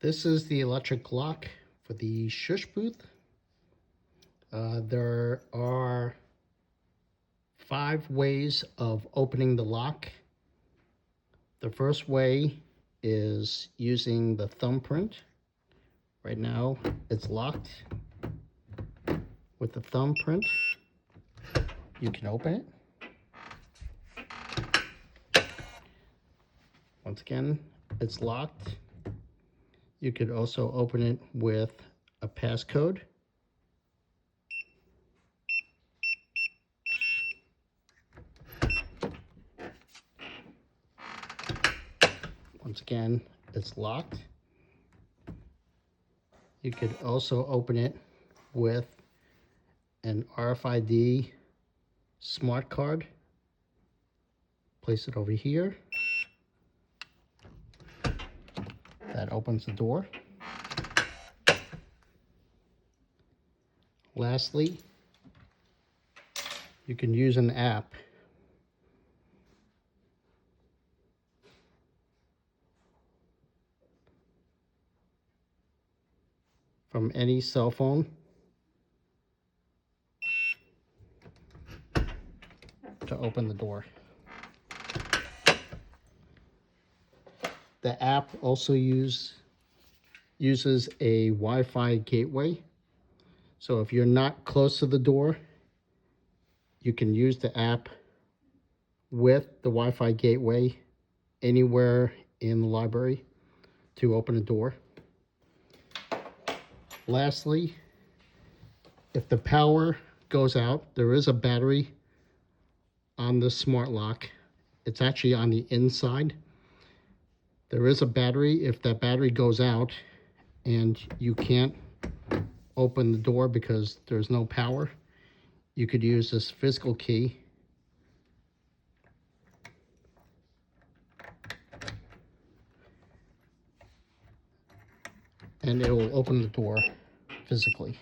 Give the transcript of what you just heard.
This is the electric lock for the shush booth. There are 5 ways of opening the lock. The first way is using the thumbprint. Right now it's locked. With the thumbprint, you can open it. Once again, it's locked. You could also open it with a passcode. Once again, it's locked. You could also open it with an RFID smart card. Place it over here. That opens the door. Lastly, you can use an app. From any cell phone to open the door. The app also uses a Wi-Fi gateway. So if you're not close to the door, you can use the app with the Wi-Fi gateway anywhere in the library to open a door. Lastly, if the power goes out, there is a battery on the smart lock. It's actually on the inside. There is a battery. If that battery goes out and you can't open the door because there's no power, you could use this physical key and it will open the door physically.